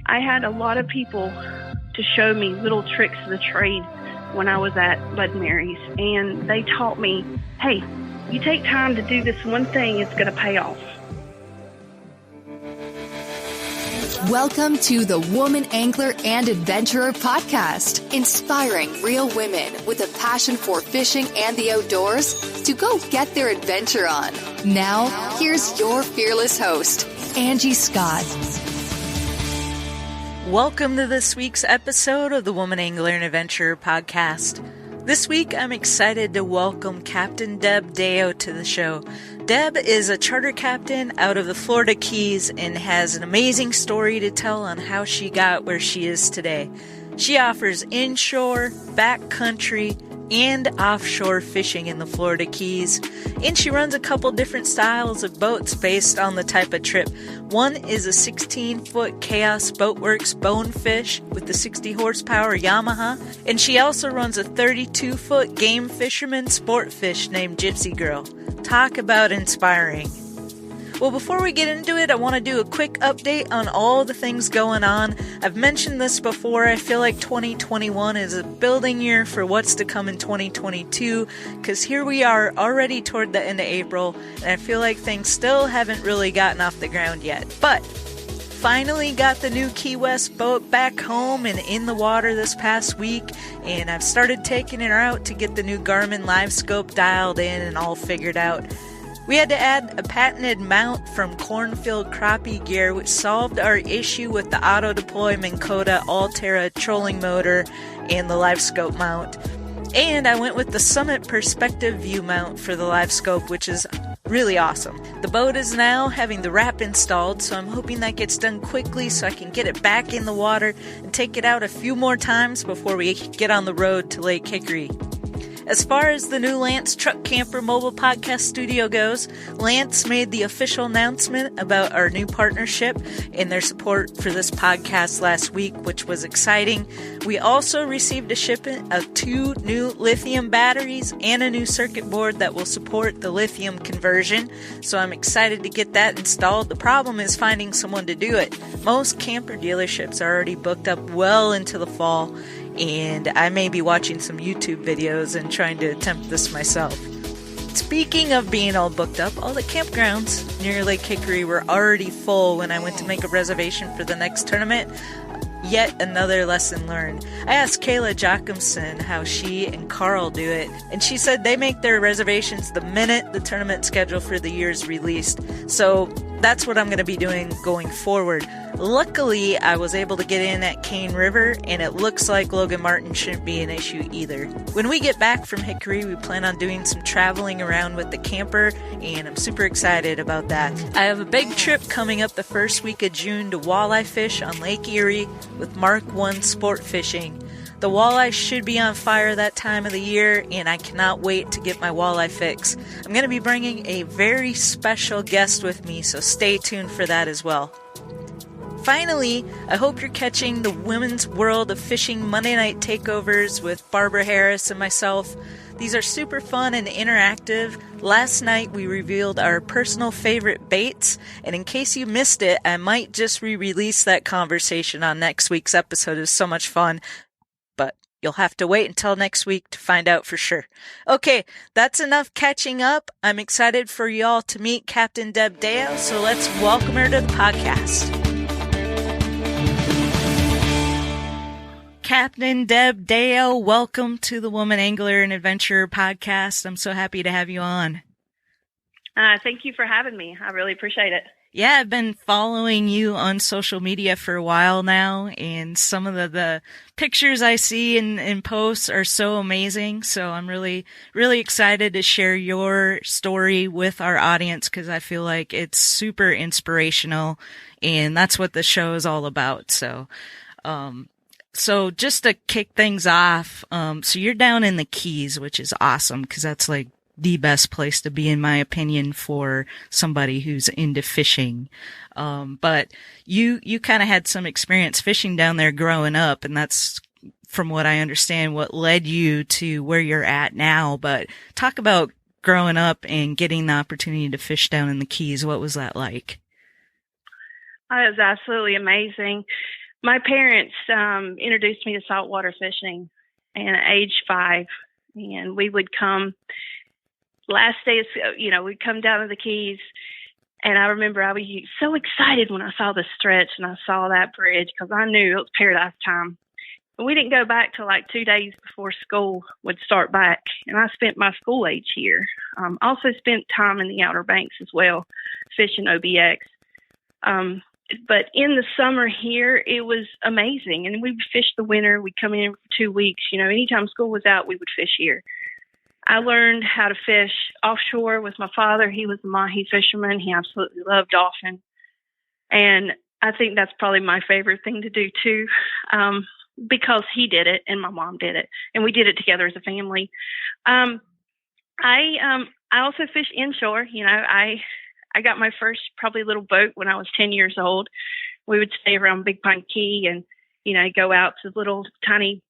I had a lot of people to show me little tricks of the trade when I was at Bud Mary's, and they taught me, hey, you take time to do this one thing, it's going to pay off. Welcome to the Woman Angler and Adventurer podcast, inspiring real women with a passion for fishing and the outdoors to go get their adventure on. Now, here's your fearless host, Angie Scott. Welcome to this week's episode of the Woman Angler and Adventurer podcast. This week, I'm excited to welcome Captain Deb Deo to the show. Deb is a charter captain out of the Florida Keys and has an amazing story to tell on how she got where she is today. She offers inshore, backcountry, and offshore fishing in the Florida Keys, and she runs a couple different styles of boats based on the type of trip. One is a 16-foot Chaos Boatworks Bonefish with the 60 horsepower Yamaha, and she also runs a 32-foot Game Fisherman Sportfish named Gypsy Girl. Talk about inspiring. Well, before we get into it, I want to do a quick update on all the things going on. I've mentioned this before. I feel like 2021 is a building year for what's to come in 2022, because here we are already toward the end of April, and I feel like things still haven't really gotten off the ground yet. But finally got the new Key West boat back home and in the water this past week, and I've started taking her out to get the new Garmin Live Scope dialed in and all figured out. We had to add a patented mount from Cornfield Crappie Gear, which solved our issue with the Auto Deploy Minn Kota Alterra trolling motor and the Live Scope mount. And I went with the Summit Perspective View mount for the Live Scope, which is really awesome. The boat is now having the wrap installed, so I'm hoping that gets done quickly so I can get it back in the water and take it out a few more times before we get on the road to Lake Hickory. As far as the new Lance Truck Camper mobile podcast studio goes, Lance made the official announcement about our new partnership and their support for this podcast last week, which was exciting. We also received a shipment of 2 new lithium batteries and a new circuit board that will support the lithium conversion, so I'm excited to get that installed. The problem is finding someone to do it. Most camper dealerships are already booked up well into the fall, and I may be watching some YouTube videos and trying to attempt this myself. Speaking of being all booked up, all the campgrounds near Lake Hickory were already full when I went to make a reservation for the next tournament. Yet another lesson learned. I asked Kayla Jacobson how she and Carl do it, and she said they make their reservations the minute the tournament schedule for the year is released. So that's what I'm going to be doing going forward. Luckily, I was able to get in at Cane River, and it looks like Logan Martin shouldn't be an issue either. When we get back from Hickory, we plan on doing some traveling around with the camper, and I'm super excited about that. I have a big trip coming up the first week of June to walleye fish on Lake Erie with Mark I Sport Fishing. The walleye should be on fire that time of the year, and I cannot wait to get my walleye fix. I'm going to be bringing a very special guest with me, so stay tuned for that as well. Finally, I hope you're catching the Women's World of Fishing Monday Night Takeovers with Barbara Harris and myself. These are super fun and interactive. Last night we revealed our personal favorite baits, and in case you missed it, I might just re-release that conversation on next week's episode. It was so much fun. You'll have to wait until next week to find out for sure. Okay, that's enough catching up. I'm excited for y'all to meet Captain Deb Deo, so let's welcome her to the podcast. Captain Deb Deo, welcome to the Woman Angler and Adventurer podcast. I'm so happy to have you on. Thank you for having me. I really appreciate it. Yeah, I've been following you on social media for a while now, and some of the pictures I see and posts are so amazing. So I'm really, really excited to share your story with our audience because I feel like it's super inspirational, and that's what the show is all about. So just to kick things off, so you're down in the Keys, which is awesome because that's like the best place to be, in my opinion, for somebody who's into fishing. But you kind of had some experience fishing down there growing up, and that's, from what I understand, what led you to where you're at now. But talk about growing up and getting the opportunity to fish down in the Keys. What was that like? It was absolutely amazing. my parents introduced me to saltwater fishing, and at age 5, and we would come last day of, we'd come down to the Keys, and I remember I was so excited when I saw the stretch and I saw that bridge because I knew it was paradise time. And we didn't go back till like 2 days before school would start back, and I spent my school age here. Also spent time in the Outer Banks as well, fishing OBX. But in the summer here, it was amazing. And we would fish the winter. We'd come in for 2 weeks. Anytime school was out, we would fish here. I learned how to fish offshore with my father. He was a mahi fisherman. He absolutely loved dolphin. And I think that's probably my favorite thing to do too, because he did it and my mom did it. And we did it together as a family. I also fish inshore. I got my first probably little boat when I was 10 years old. We would stay around Big Pine Key and, go out to little tiny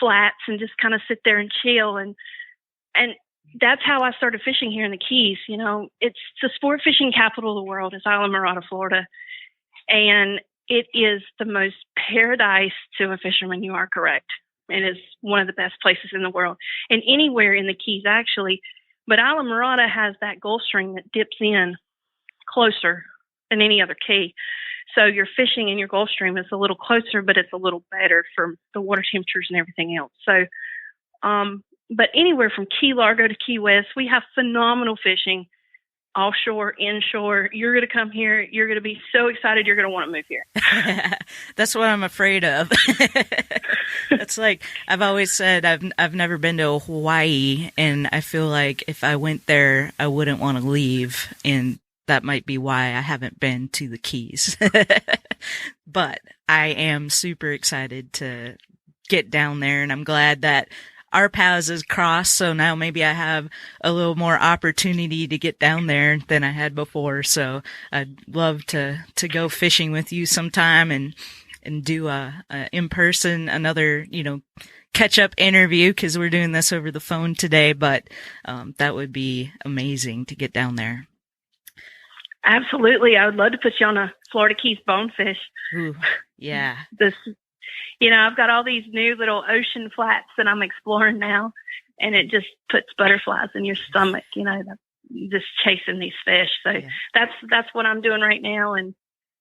flats and just kind of sit there and chill. And that's how I started fishing here in the Keys. It's the sport fishing capital of the world is Islamorada, Florida. And it is the most paradise to a fisherman. You are correct. It is one of the best places in the world and anywhere in the Keys, actually. But Islamorada has that Gulf Stream that dips in closer than any other key. So your fishing in your Gulf Stream is a little closer, but it's a little better for the water temperatures and everything else. So, but anywhere from Key Largo to Key West, we have phenomenal fishing, offshore, inshore. You're going to come here. You're going to be so excited. You're going to want to move here. That's what I'm afraid of. It's like I've always said I've never been to Hawaii, and I feel like if I went there, I wouldn't want to leave, and that might be why I haven't been to the Keys. But I am super excited to get down there, and I'm glad that our paths has crossed, so now maybe I have a little more opportunity to get down there than I had before. So I'd love to go fishing with you sometime and do a in person, another, catch up interview, because we're doing this over the phone today, but that would be amazing to get down there. Absolutely. I would love to put you on a Florida Keys bonefish. Ooh, yeah. I've got all these new little ocean flats that I'm exploring now, and it just puts butterflies in your stomach, just chasing these fish. So yeah. That's what I'm doing right now. And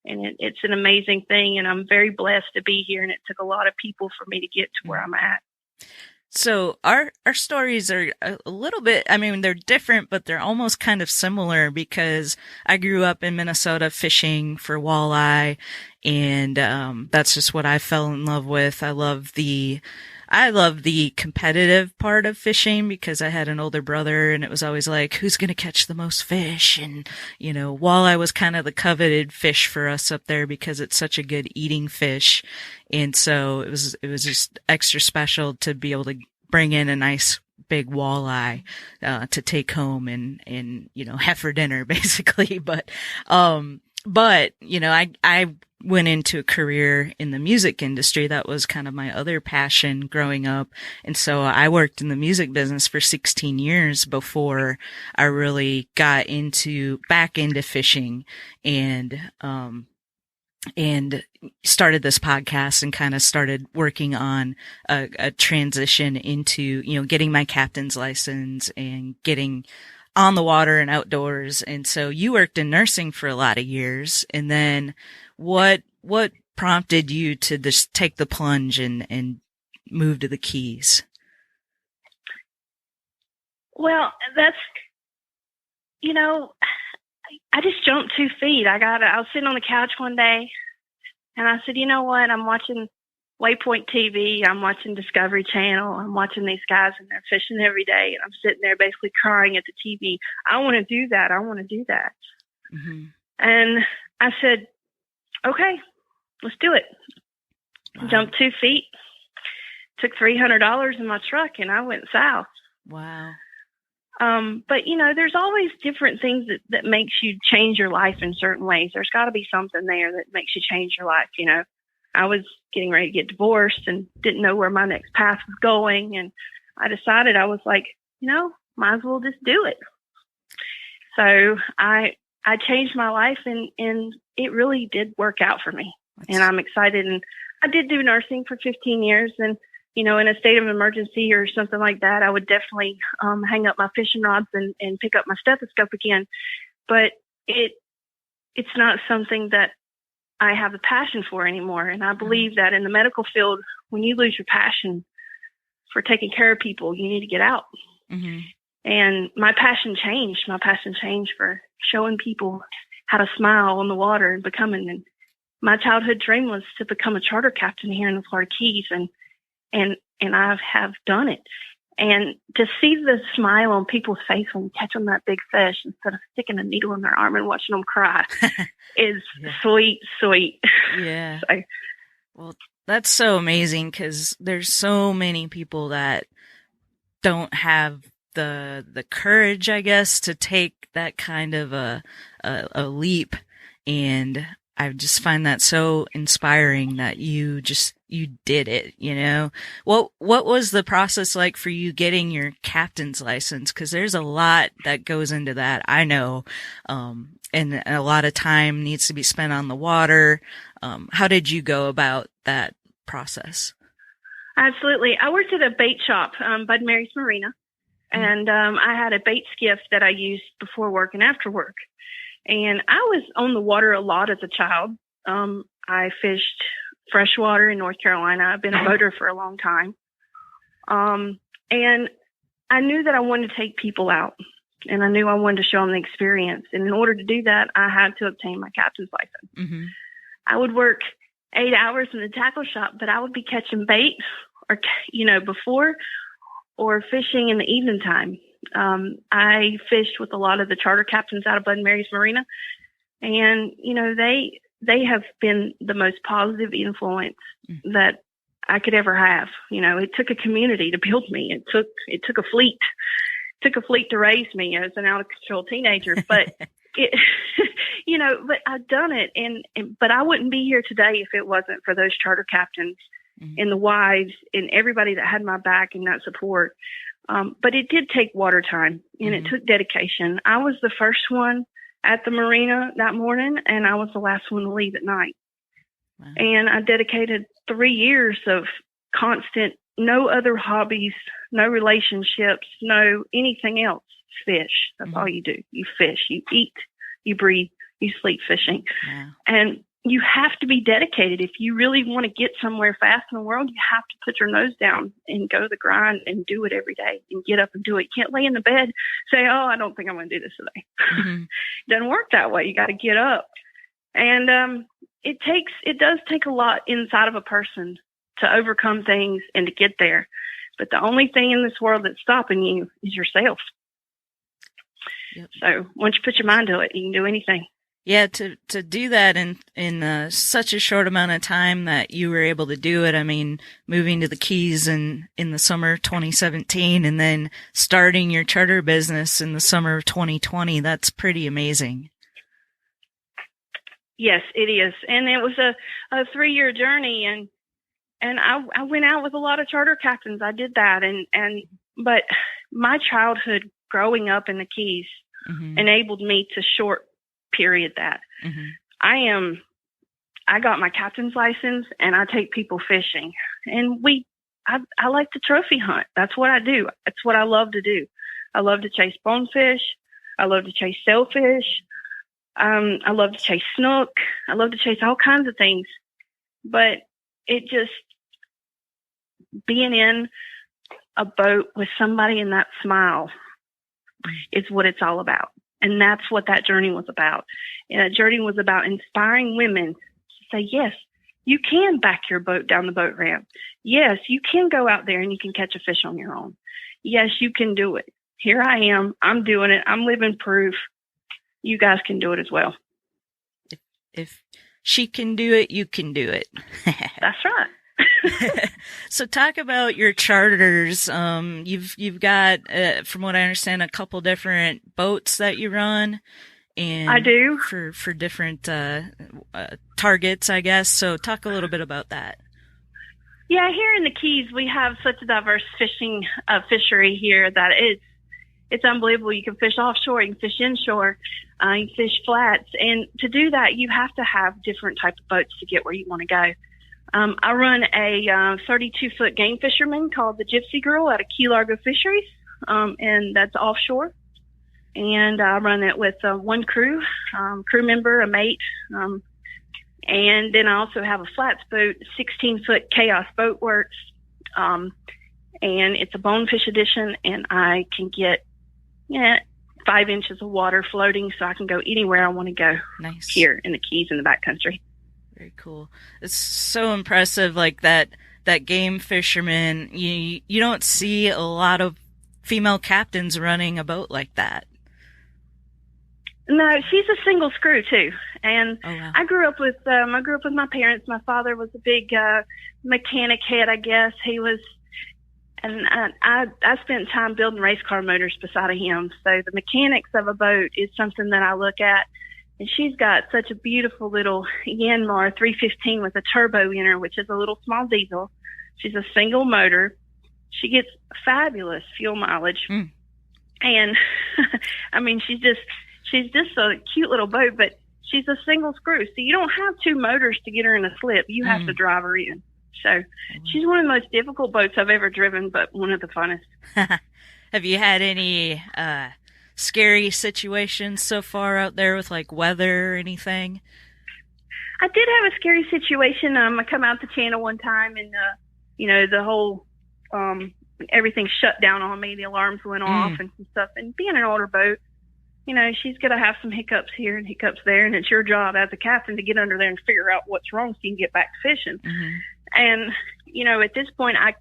it's an amazing thing. And I'm very blessed to be here. And it took a lot of people for me to get to where I'm at. So our stories are a little bit, they're different, but they're almost kind of similar, because I grew up in Minnesota fishing for walleye, and that's just what I fell in love with. I love the competitive part of fishing, because I had an older brother, and it was always like, who's going to catch the most fish? And, walleye was kind of the coveted fish for us up there because it's such a good eating fish. And so it was just extra special to be able to bring in a nice big walleye, to take home and, have for dinner basically. But, I went into a career in the music industry. That was kind of my other passion growing up. And so I worked in the music business for 16 years before I really got back into fishing and started this podcast and kind of started working on a transition into, getting my captain's license and getting on the water and outdoors. And so you worked in nursing for a lot of years. And then what prompted you to just take the plunge and move to the Keys? Well, that's, I just jumped 2 feet. I was sitting on the couch one day and I said, you know what? I'm watching Waypoint TV. I'm watching Discovery Channel. I'm watching these guys and they're fishing every day. And I'm sitting there basically crying at the TV. I want to do that. I want to do that. Mm-hmm. And I said, okay, let's do it. Wow. Jumped 2 feet, took $300 in my truck, and I went south. Wow. But, there's always different things that makes you change your life in certain ways. There's got to be something there that makes you change your life. I was getting ready to get divorced and didn't know where my next path was going. And I decided, I was like, might as well just do it. So I changed my life and it really did work out for me. And I'm excited. And I did do nursing for 15 years, and in a state of emergency or something like that, I would definitely hang up my fishing rods and pick up my stethoscope again. But it's not something that I have a passion for anymore. And I believe that in the medical field, when you lose your passion for taking care of people, you need to get out. Mm-hmm. And my passion changed. My passion changed for showing people how to smile on the water and becoming. And my childhood dream was to become a charter captain here in the Florida Keys, and I have done it. And to see the smile on people's face when you catch them that big fish instead of sticking a needle in their arm and watching them cry is sweet. Yeah. So, well, that's so amazing, because there's so many people that don't have the courage, I guess, to take that kind of a leap. And I just find that so inspiring that you did it, What was the process like for you getting your captain's license? 'Cause there's a lot that goes into that, I know. And a lot of time needs to be spent on the water. How did you go about that process? Absolutely. I worked at a bait shop, Bud Mary's Marina, and I had a bait skiff that I used before work and after work. And I was on the water a lot as a child. I fished freshwater in North Carolina. I've been a boater for a long time. And I knew that I wanted to take people out, and I knew I wanted to show them the experience. And in order to do that, I had to obtain my captain's license. Mm-hmm. I would work 8 hours in the tackle shop, but I would be catching bait or, before, or fishing in the evening time. I fished with a lot of the charter captains out of Bud Mary's Marina, and, they have been the most positive influence that I could ever have. It took a community to build me. It took a fleet. It took a fleet to raise me as an out of control teenager, but but I've done it. But I wouldn't be here today if it wasn't for those charter captains and the wives and everybody that had my back and that support. But it did take water time, and it took dedication. I was the first one at the marina that morning, and I was the last one to leave at night. Wow. And I dedicated 3 years of constant, no other hobbies, no relationships, no anything else. Fish. That's all you do. You fish, you eat, you breathe, you sleep fishing. Wow. And you have to be dedicated. If you really want to get somewhere fast in the world, you have to put your nose down and go to the grind and do it every day and get up and do it. You can't lay in the bed, say, oh, I don't think I'm going to do this today. Mm-hmm. It doesn't work that way. You got to get up. And it does take a lot inside of a person to overcome things and to get there. But the only thing in this world that's stopping you is yourself. Yep. So once you put your mind to it, you can do anything. Yeah, to do that in such a short amount of time that you were able to do it. I mean, moving to the Keys in the summer of 2017 and then starting your charter business in the summer of 2020, that's pretty amazing. Yes, it is. And it was a 3-year journey, and I went out with a lot of charter captains. I did that, but my childhood growing up in the Keys enabled me to short period that. I got my captain's license, and I take people fishing, and I like to trophy hunt. That's what I do. That's what I love to do. I love to chase bonefish. I love to chase sailfish. I love to chase snook. I love to chase all kinds of things, but it just being in a boat with somebody in that smile is what it's all about. And that's what that journey was about. And that journey was about inspiring women to say, yes, you can back your boat down the boat ramp. Yes, you can go out there and you can catch a fish on your own. Yes, you can do it. Here I am. I'm doing it. I'm living proof. You guys can do it as well. If she can do it, you can do it. That's right. So talk about your charters. You've got, from what I understand, a couple different boats that you run. And I do. For different targets, I guess. So talk a little bit about that. Yeah, here in the Keys, we have such a diverse fishery here that it's unbelievable. You can fish offshore, you can fish inshore, you can fish flats. And to do that, you have to have different types of boats to get where you want to go. I run a 32-foot game fisherman called the Gypsy Girl out of Key Largo Fisheries, and that's offshore. And I run it with one crew member, a mate, and then I also have a flats boat, 16-foot Chaos Boat Works, and it's a bonefish edition, and I can get 5 inches of water floating, so I can go anywhere I want to go. Nice. Here in the Keys in the backcountry. Very cool. It's so impressive, like that game fisherman. You don't see a lot of female captains running a boat like that. No, she's a single screw too. And oh, wow. I grew up with my parents. My father was a big mechanic head, I guess. He was, and I spent time building race car motors beside of him. So the mechanics of a boat is something that I look at. And she's got such a beautiful little Yanmar 315 with a turbo in her, which is a little small diesel. She's a single motor. She gets fabulous fuel mileage. Mm. And I mean, she's just a cute little boat, but she's a single screw. So you don't have two motors to get her in a slip. You have to drive her in. So she's one of the most difficult boats I've ever driven, but one of the funnest. Have you had any scary situations so far out there with like weather or anything? I did have a scary situation. I come out the channel one time and, the whole, everything shut down on me. The alarms went off and some stuff. And being an older boat, she's going to have some hiccups here and hiccups there. And it's your job as a captain to get under there and figure out what's wrong so you can get back to fishing. Mm-hmm. And, at this point, I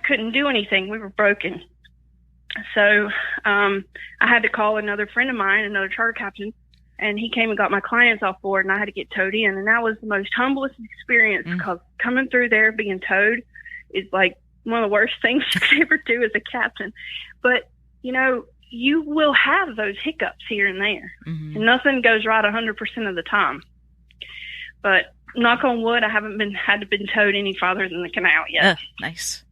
couldn't do anything. We were broken. So I had to call another friend of mine, another charter captain, and he came and got my clients off board, and I had to get towed in. And that was the most humblest experience because coming through there being towed is like one of the worst things you could ever do as a captain. But, you will have those hiccups here and there. Mm-hmm. And nothing goes right 100% of the time. But knock on wood, I haven't had to been towed any farther than the canal yet. Nice.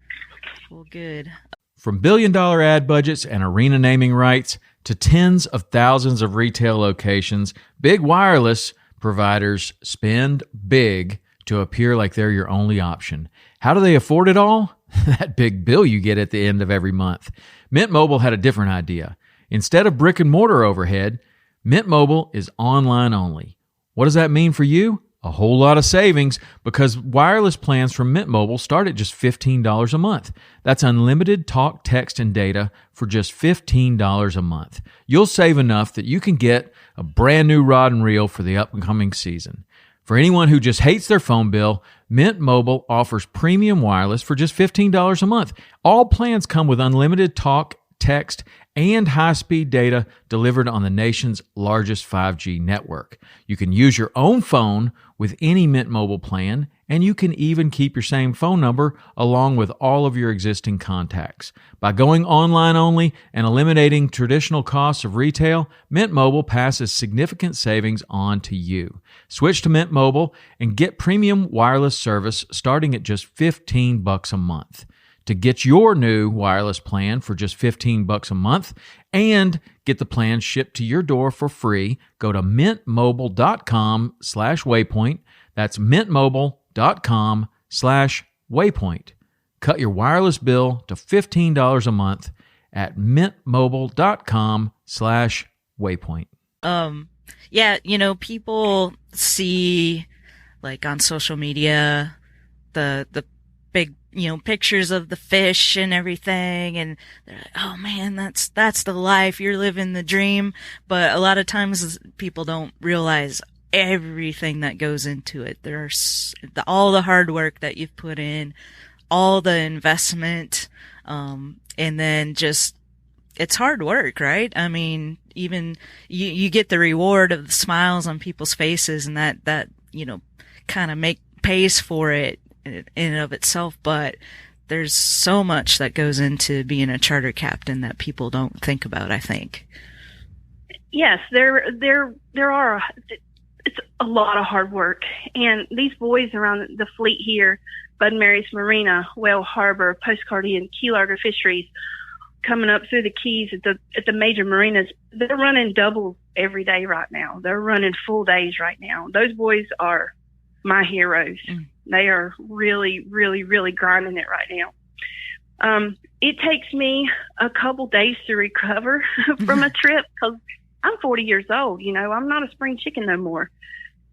Well, good. From billion-dollar ad budgets and arena naming rights to tens of thousands of retail locations, big wireless providers spend big to appear like they're your only option. How do they afford it all? That big bill you get at the end of every month. Mint Mobile had a different idea. Instead of brick and mortar overhead, Mint Mobile is online only. What does that mean for you? A whole lot of savings because wireless plans from Mint Mobile start at just $15 a month. That's unlimited talk, text, and data for just $15 a month. You'll save enough that you can get a brand new rod and reel for the upcoming season. For anyone who just hates their phone bill, Mint Mobile offers premium wireless for just $15 a month. All plans come with unlimited talk, text, and high-speed data delivered on the nation's largest 5G network. You can use your own phone with any Mint Mobile plan, and you can even keep your same phone number along with all of your existing contacts. By going online only and eliminating traditional costs of retail, Mint Mobile passes significant savings on to you. Switch to Mint Mobile and get premium wireless service starting at just $15 a month. To get your new wireless plan for just $15 a month and get the plan shipped to your door for free, go to mintmobile.com/waypoint. That's mintmobile.com/waypoint. Cut your wireless bill to $15 a month at mintmobile.com/waypoint. People see like on social media the big pictures of the fish and everything, and they're like, oh man, that's the life, you're living the dream. But a lot of times people don't realize everything that goes into it. There's all the hard work that you've put in, all the investment, and then just it's hard work, right? I mean, even you get the reward of the smiles on people's faces, and that kind of pays for it in and of itself, but there's so much that goes into being a charter captain that people don't think about, I think. Yes, there are. It's a lot of hard work, and these boys around the fleet here, Bud and Mary's Marina, Whale Harbor, Postcardy, and Key Largo Fisheries, coming up through the Keys at the major marinas, they're running doubles every day right now. They're running full days right now. Those boys are my heroes. They are really, really, really grinding it right now. It takes me a couple days to recover from a trip because I'm 40 years old. You know, I'm not a spring chicken no more.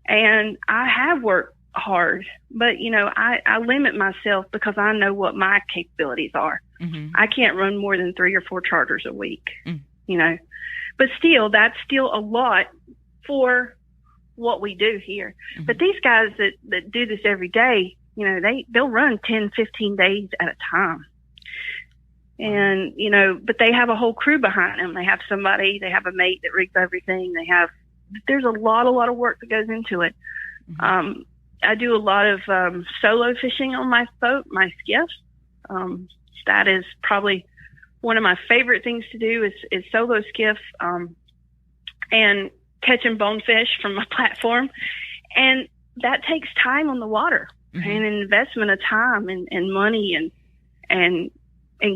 And I have worked hard, but, you know, I limit myself because I know what my capabilities are. Mm-hmm. I can't run more than 3 or 4 charters a week, you know, but still, that's still a lot for what we do here. Mm-hmm. But these guys that do this every day, you know, they'll run 10, 15 days at a time. And, you know, but they have a whole crew behind them. They have somebody, they have a mate that rigs everything. There's a lot of work that goes into it. Mm-hmm. I do a lot of solo fishing on my boat, my skiff. That is probably one of my favorite things to do is solo skiff and catching bonefish from my platform. And that takes time on the water mm-hmm. and an investment of time and money and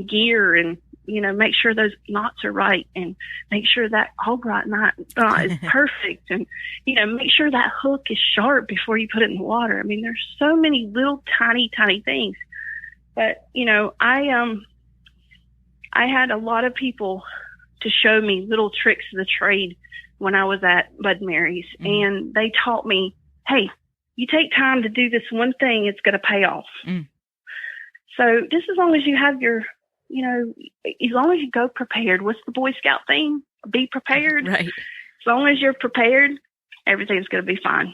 gear, and, you know, make sure those knots are right and make sure that Albright knot is perfect, and, you know, make sure that hook is sharp before you put it in the water. I mean, there's so many little tiny things. But, you know, I had a lot of people to show me little tricks of the trade when I was at Bud Mary's, mm-hmm. and they taught me, hey, you take time to do this one thing, it's going to pay off. Mm. So just as long as you have your, you know, as long as you go prepared, what's the Boy Scout thing? Be prepared. Right. As long as you're prepared, everything's going to be fine.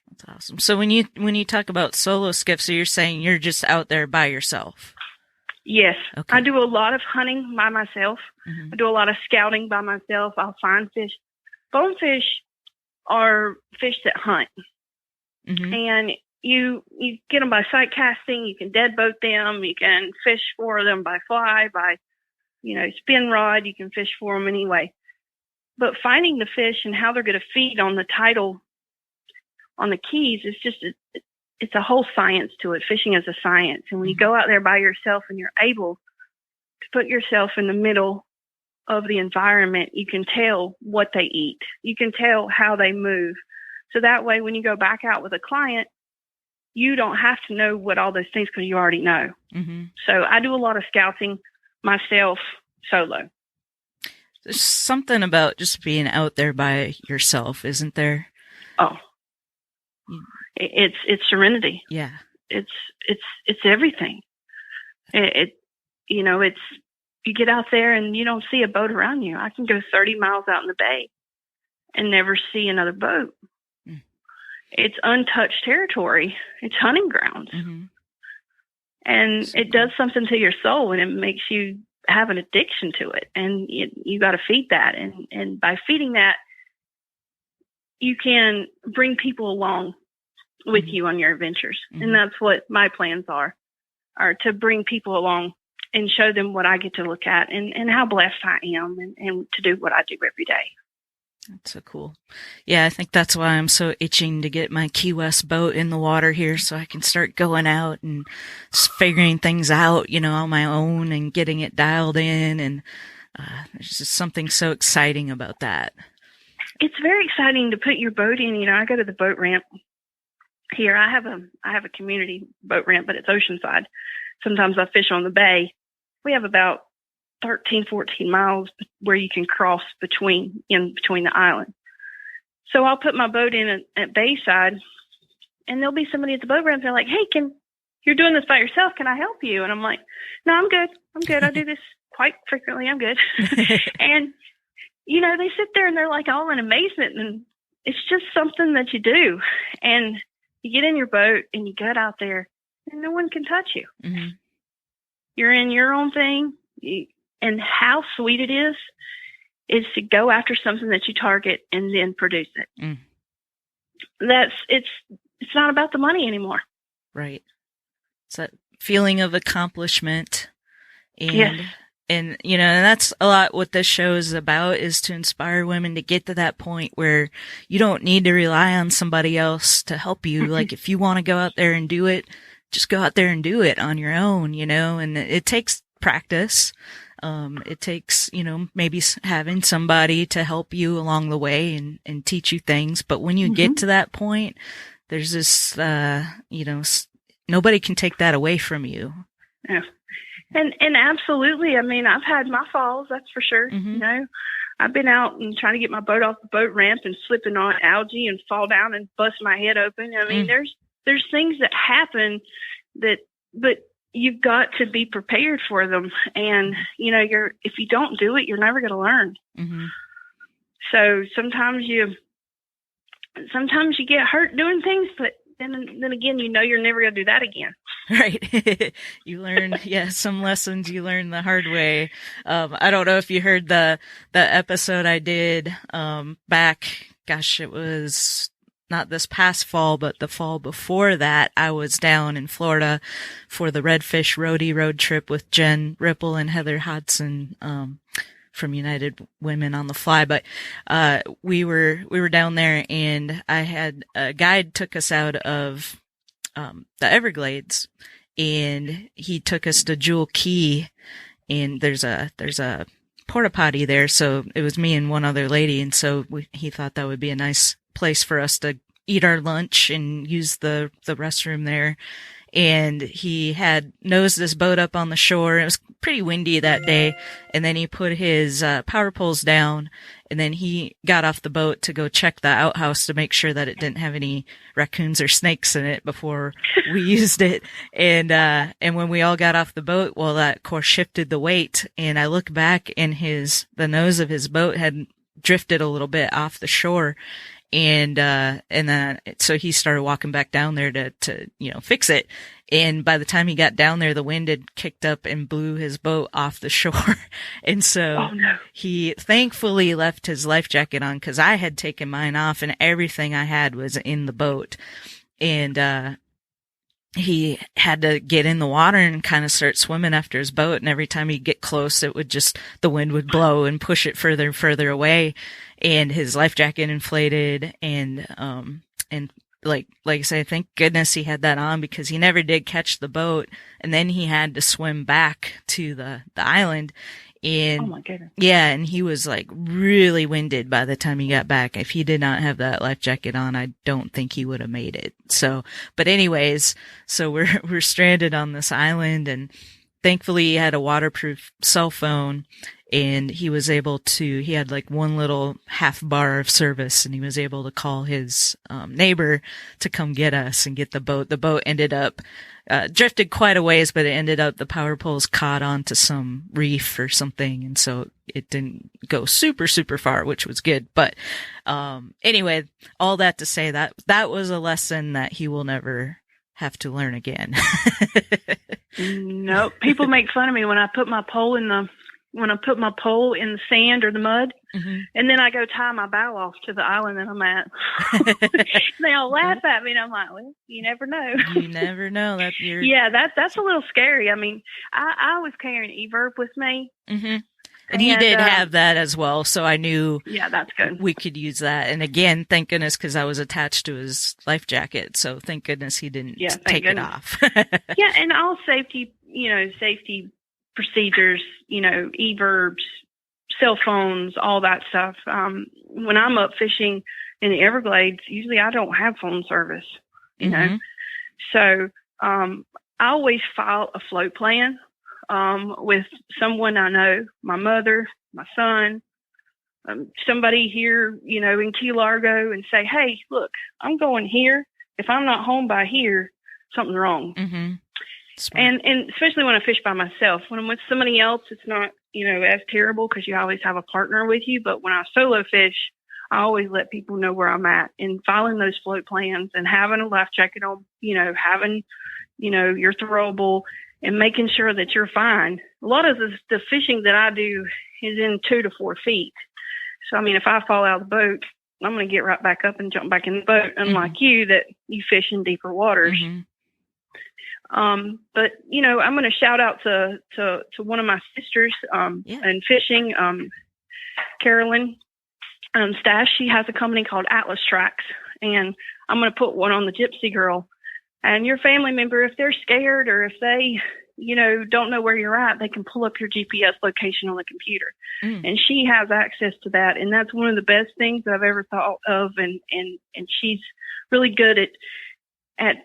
That's awesome. So when you talk about solo skiff, so you're saying you're just out there by yourself? Yes. Okay. I do a lot of hunting by myself. Mm-hmm. I do a lot of scouting by myself. I'll find fish. Bonefish are fish that hunt. Mm-hmm. And you get them by sight casting, you can dead boat them, you can fish for them by fly, by, you know, spin rod, you can fish for them anyway. But finding the fish and how they're going to feed on the tidal, on the keys, is just, it's a whole science to it. Fishing is a science. And when you go out there by yourself and you're able to put yourself in the middle of the environment, you can tell what they eat. You can tell how they move. So that way, when you go back out with a client, you don't have to know what all those things, because you already know. Mm-hmm. So I do a lot of scouting myself solo. There's something about just being out there by yourself, isn't there? Oh, it's serenity. Yeah. It's everything. You know, you get out there and you don't see a boat around you. I can go 30 miles out in the bay and never see another boat. It's untouched territory. It's hunting grounds. Mm-hmm. And it does something to your soul, and it makes you have an addiction to it. And you got to feed that. And by feeding that, you can bring people along with mm-hmm. you on your adventures. Mm-hmm. And that's what my plans are to bring people along and show them what I get to look at and how blessed I am and to do what I do every day. That's so cool. Yeah, I think that's why I'm so itching to get my Key West boat in the water here, so I can start going out and figuring things out, you know, on my own and getting it dialed in. And there's just something so exciting about that. It's very exciting to put your boat in. You know, I go to the boat ramp here. I have a community boat ramp, but it's oceanside. Sometimes I fish on the bay. We have about 13, 14 miles where you can cross between the island. So I'll put my boat in at Bayside, and there'll be somebody at the boat ramp. They're like, hey, you're doing this by yourself. Can I help you? And I'm like, no, I'm good. I do this quite frequently. I'm good. And, you know, they sit there and they're like all in amazement, and it's just something that you do. And you get in your boat and you get out there and no one can touch you. Mm-hmm. You're in your own thing. And how sweet it is to go after something that you target and then produce it. Mm. It's not about the money anymore. Right. It's that feeling of accomplishment. And, yes. And, you know, and that's a lot what this show is about, is to inspire women to get to that point where you don't need to rely on somebody else to help you. Like, if you want to go out there and do it, just go out there and do it on your own, you know, and it takes practice. It takes, you know, maybe having somebody to help you along the way and teach you things. But when you mm-hmm. get to that point, there's this, you know, nobody can take that away from you. Yeah. And absolutely. I mean, I've had my falls, that's for sure. Mm-hmm. You know, I've been out and trying to get my boat off the boat ramp and slipping on algae and fall down and bust my head open. I mean, there's things that happen but you've got to be prepared for them. And, you know, if you don't do it, you're never going to learn. Mm-hmm. So sometimes you get hurt doing things, but then again, you know, you're never going to do that again. Right. You learn, some lessons you learn the hard way. I don't know if you heard the episode I did, it was not this past fall, but the fall before that. I was down in Florida for the Redfish Roadie road trip with Jen Ripple and Heather Hodson, from United Women on the Fly. But, we were down there, and I had a guide took us out of, the Everglades, and he took us to Jewel Key, and there's a porta potty there. So it was me and one other lady. And so he thought that would be a nice place for us to eat our lunch and use the restroom there. And he had nosed his boat up on the shore. It was pretty windy that day. And then he put his power poles down, and then he got off the boat to go check the outhouse to make sure that it didn't have any raccoons or snakes in it before we used it. And when we all got off the boat, well, that of course shifted the weight. And I look back, and the nose of his boat had drifted a little bit off the shore. And then, so he started walking back down there to, fix it. And by the time he got down there, the wind had kicked up and blew his boat off the shore. And so he thankfully left his life jacket on, cause I had taken mine off and everything I had was in the boat. And, he had to get in the water and kind of start swimming after his boat. And every time he'd get close, the wind would blow and push it further and further away. And his life jacket inflated. And like I say, thank goodness he had that on, because he never did catch the boat. And then he had to swim back to the island. And, oh my goodness. Yeah, and he was like really winded by the time he got back. If he did not have that life jacket on, I don't think he would have made it. So, but anyways, so we're stranded on this island, and thankfully he had a waterproof cell phone, and he had like one little half bar of service, and he was able to call his neighbor to come get us and get the boat. The boat ended up drifted quite a ways, but it ended up the power poles caught onto some reef or something, and so it didn't go super, super far, which was good. But anyway, all that to say that was a lesson that he will never have to learn again. Nope. People make fun of me when I put my pole in the sand or the mud, mm-hmm. and then I go tie my bow off to the island that I'm at. They all laugh at me, and I'm like, well, you never know. You never know. That's a little scary. I mean, I was carrying e-verb with me. Mm-hmm. And he did have that as well, so I knew that's good. We could use that. And again, thank goodness, because I was attached to his life jacket, so thank goodness he didn't take it off. Yeah, and all safety procedures, e-verbs, cell phones, all that stuff. When I'm up fishing in the Everglades, usually I don't have phone service, you know. So I always file a float plan with someone I know, my mother, my son, somebody here, in Key Largo, and say, hey, look, I'm going here. If I'm not home by here, something's wrong. Mm-hmm. And especially when I fish by myself. When I'm with somebody else, it's not, as terrible, because you always have a partner with you. But when I solo fish, I always let people know where I'm at, and filing those float plans and having a life jacket on, having, your throwable, and making sure that you're fine. A lot of the fishing that I do is in 2 to 4 feet. So, I mean, if I fall out of the boat, I'm going to get right back up and jump back in the boat, unlike you, that you fish in deeper waters. Mm-hmm. But, I'm going to shout out to one of my sisters, in fishing, Carolyn, Stash. She has a company called Atlas Tracks, and I'm going to put one on the Gypsy Girl. And your family member, if they're scared or if they, don't know where you're at, they can pull up your GPS location on the computer. And she has access to that. And that's one of the best things I've ever thought of. And she's really good at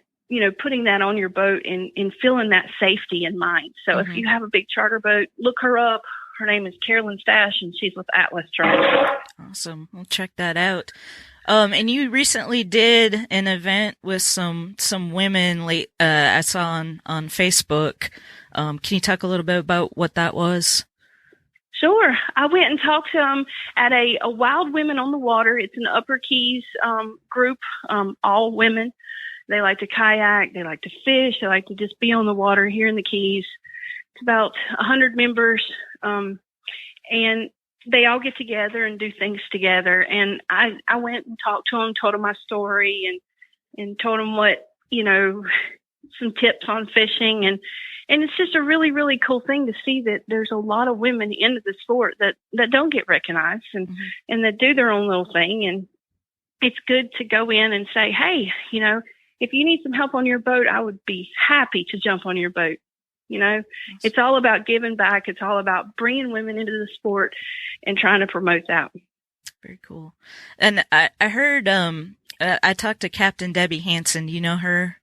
putting that on your boat and feeling that safety in mind. So if you have a big charter boat, look her up. Her name is Carolyn Stash, and she's with Atlas Charter. Awesome. We'll check that out. And you recently did an event with some women I saw on Facebook. Can you talk a little bit about what that was? Sure. I went and talked to them at a Wild Women on the Water. It's an Upper Keys group, all women. They like to kayak. They like to fish. They like to just be on the water here in the Keys. It's about 100 members, and they all get together and do things together. And I went and talked to them, told them my story, and told them what, some tips on fishing. And it's just a really, really cool thing to see that there's a lot of women into the sport that don't get recognized and that do their own little thing. And it's good to go in and say, hey, if you need some help on your boat, I would be happy to jump on your boat. It's all about giving back. It's all about bringing women into the sport and trying to promote that. Very cool. And I heard, I talked to Captain Debbie Hansen. Do you know her?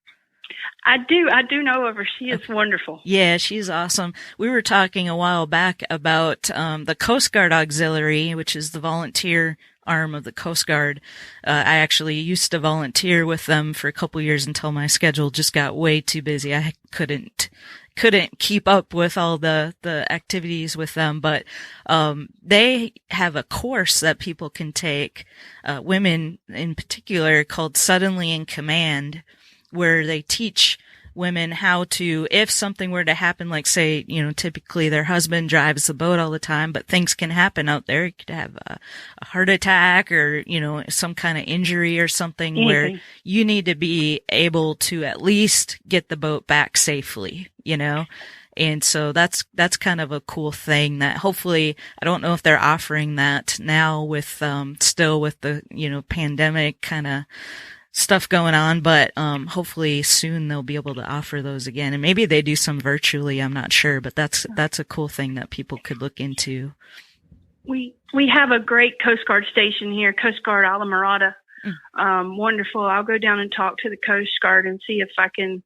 I do know of her. She is wonderful. Yeah, she's awesome. We were talking a while back about the Coast Guard Auxiliary, which is the volunteer arm of the Coast Guard. I actually used to volunteer with them for a couple years until my schedule just got way too busy. I couldn't keep up with all the activities with them, but they have a course that people can take, women in particular, called Suddenly in Command, where they teach women how to, if something were to happen, like say, typically their husband drives the boat all the time, but things can happen out there. You could have a heart attack or, some kind of injury or something where you need to be able to at least get the boat back safely, And so that's kind of a cool thing that hopefully, I don't know if they're offering that now with, still with the, pandemic kind of stuff going on, but hopefully soon they'll be able to offer those again. And maybe they do some virtually, I'm not sure, but that's a cool thing that people could look into. We have a great Coast Guard station here, Coast Guard Islamorada. Wonderful. I'll go down and talk to the Coast Guard and see if I can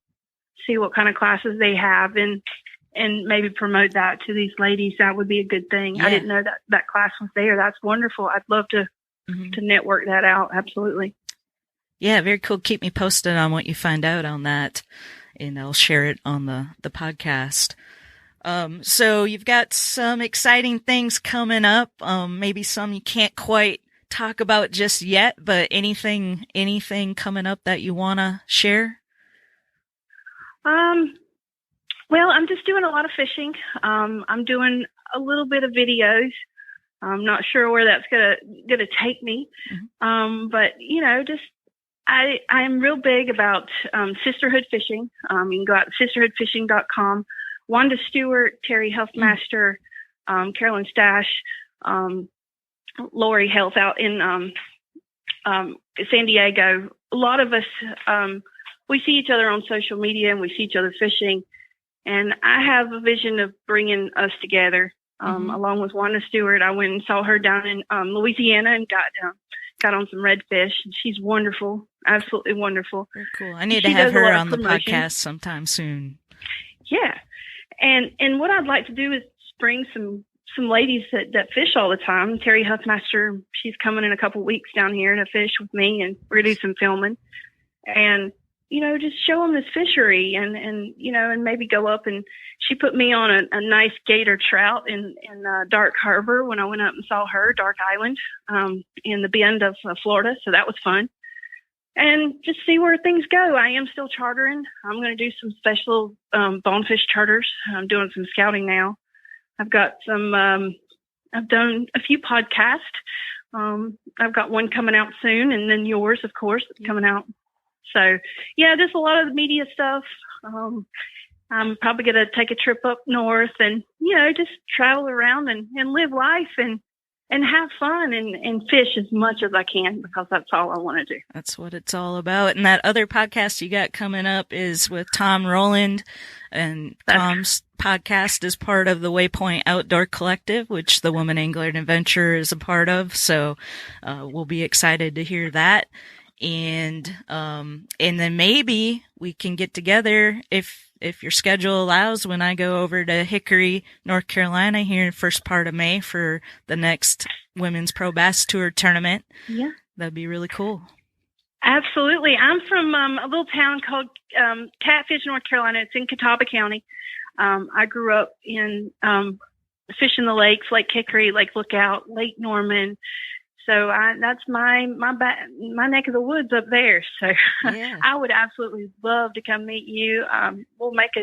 see what kind of classes they have and maybe promote that to these ladies. That would be a good thing. Yeah. I didn't know that class was there. That's wonderful. I'd love to network that out. Absolutely. Yeah, very cool. Keep me posted on what you find out on that, and I'll share it on the podcast. So you've got some exciting things coming up, maybe some you can't quite talk about just yet, but anything coming up that you want to share? Well, I'm just doing a lot of fishing. I'm doing a little bit of videos. I'm not sure where that's gonna take me. But I'm real big about sisterhood fishing. You can go out to sisterhoodfishing.com. Wanda Stewart, Terry Huffmaster, Carolyn Stash, Lori Health out in San Diego. A lot of us, we see each other on social media and we see each other fishing. And I have a vision of bringing us together. Along with Wanda Stewart, I went and saw her down in Louisiana and got on some redfish. She's wonderful, absolutely wonderful. Very cool. I need to have her on the podcast sometime soon. Yeah, and what I'd like to do is bring some ladies that fish all the time. Terry Huffmaster, she's coming in a couple of weeks down here to fish with me, and we're gonna do some filming, and just show them this fishery, and maybe go up. And she put me on a nice gator trout in Dark Harbor when I went up and saw her, Dark Island, in the bend of Florida. So that was fun. And just see where things go. I am still chartering. I'm going to do some special bonefish charters. I'm doing some scouting now. I've got I've done a few podcasts. I've got one coming out soon, and then yours, of course, is coming out. So, yeah, just a lot of the media stuff. I'm probably going to take a trip up north and, just travel around and live life and have fun and fish as much as I can, because that's all I want to do. That's what it's all about. And that other podcast you got coming up is with Tom Rowland, and Tom's podcast is part of the Waypoint Outdoor Collective, which the Woman Angler and Adventurer is a part of. So, we'll be excited to hear that. And then maybe we can get together if your schedule allows when I go over to Hickory, North Carolina here in first part of May for the next Women's Pro Bass Tour tournament. Yeah. That'd be really cool. Absolutely. I'm from a little town called Catfish, North Carolina. It's in Catawba County. I grew up in fishing the lakes, Lake Hickory, Lake Lookout, Lake Norman. So that's my neck of the woods up there. So yeah. I would absolutely love to come meet you. We'll make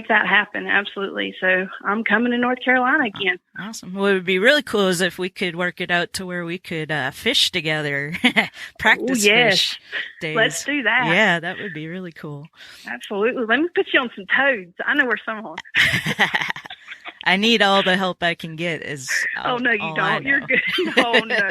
that happen. Absolutely. So I'm coming to North Carolina again. Awesome. What would be really cool is if we could work it out to where we could fish together, practice fish days. Let's do that. Yeah, that would be really cool. Absolutely. Let me put you on some toads. I know where some are. I need all the help I can get. Oh, no, you don't. You're good. Oh, no.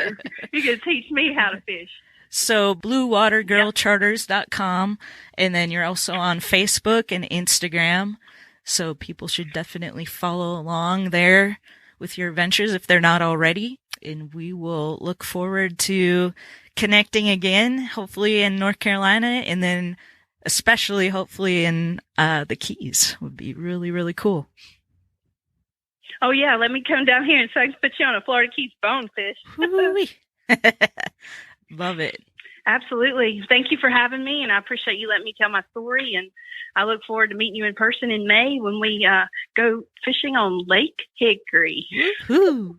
You're going to teach me how to fish. So bluewatergirlcharters.com, and then you're also on Facebook and Instagram. So people should definitely follow along there with your adventures if they're not already. And we will look forward to connecting again, hopefully in North Carolina, and then especially hopefully in the Keys. Would be really, really cool. Oh, yeah. Let me come down here and so I can put you on a Florida Keys bonefish. Love it. Absolutely. Thank you for having me, and I appreciate you letting me tell my story. And I look forward to meeting you in person in May when we go fishing on Lake Hickory. Woo-hoo.